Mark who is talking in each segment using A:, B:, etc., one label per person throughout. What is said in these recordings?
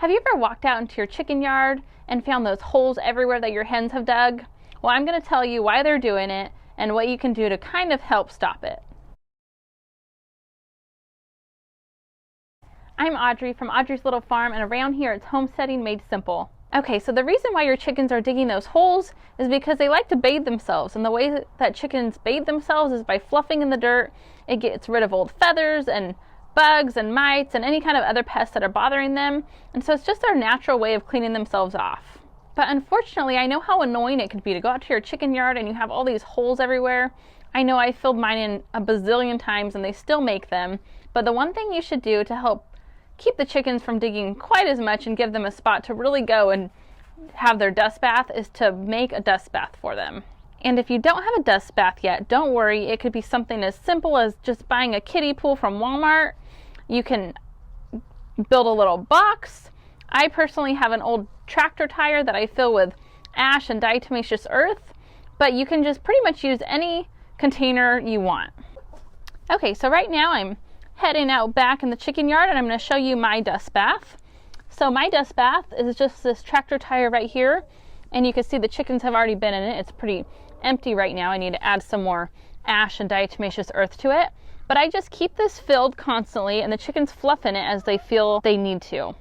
A: Have you ever walked out into your chicken yard and found those holes everywhere that your hens have dug? Well, I'm going to tell you why they're doing it and what you can do to kind of help stop it. I'm Audrey from Audrey's Little Farm, and around here it's homesteading made simple. Okay, so the reason why your chickens are digging those holes is because they like to bathe themselves, and the way that chickens bathe themselves is by fluffing in the dirt. It gets rid of old feathers and bugs and mites and any kind of other pests that are bothering them, and so it's just their natural way of cleaning themselves off. But unfortunately, I know how annoying it could be to go out to your chicken yard and you have all these holes everywhere. I know I filled mine in a bazillion times and they still make them, but the one thing you should do to help keep the chickens from digging quite as much and give them a spot to really go and have their dust bath is to make a dust bath for them. And if you don't have a dust bath yet, don't worry. It could be something as simple as just buying a kiddie pool from Walmart. You can build a little box. I personally have an old tractor tire that I fill with ash and diatomaceous earth, but you can just pretty much use any container you want. Okay, so right now I'm heading out back in the chicken yard and I'm going to show you my dust bath. So my dust bath is just this tractor tire right here, and you can see the chickens have already been in it. It's pretty empty right now. I need to add some more ash and diatomaceous earth to it, but I just keep this filled constantly and the chickens fluff in it as they feel they need to.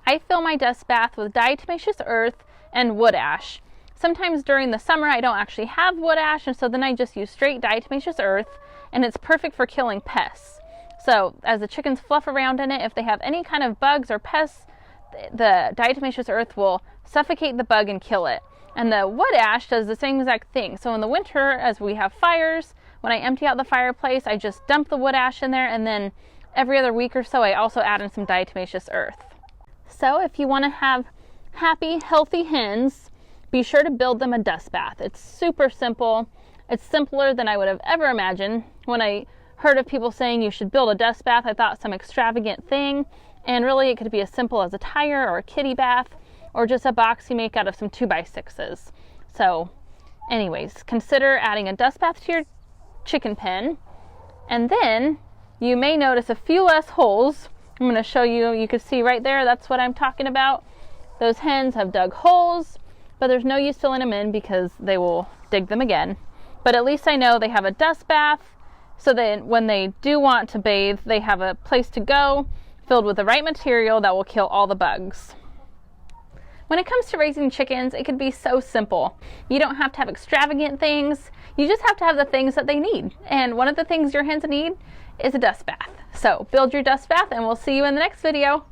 A: I fill my dust bath with diatomaceous earth and wood ash. Sometimes during the summer I don't actually have wood ash, and so then I just use straight diatomaceous earth, and it's perfect for killing pests. So as the chickens fluff around in it, if they have any kind of bugs or pests, the diatomaceous earth will suffocate the bug and kill it. And the wood ash does the same exact thing. So in the winter, as we have fires, when I empty out the fireplace, I just dump the wood ash in there, and then every other week or so I also add in some diatomaceous earth. So if you want to have happy, healthy hens, be sure to build them a dust bath. It's super simple. It's simpler than I would have ever imagined. When I heard of people saying you should build a dust bath, I thought some extravagant thing, and really it could be as simple as a tire or a kiddie bath or just a box you make out of some 2x6s. So anyways, consider adding a dust bath to your chicken pen, and then you may notice a few less holes. I'm going to show you. You can see right there, that's what I'm talking about. Those hens have dug holes, but there's no use filling them in because they will dig them again. But at least I know they have a dust bath, so that when they do want to bathe, they have a place to go filled with the right material that will kill all the bugs. When it comes to raising chickens, it can be so simple. You don't have to have extravagant things. You just have to have the things that they need. And one of the things your hens need is a dust bath. So build your dust bath, and we'll see you in the next video.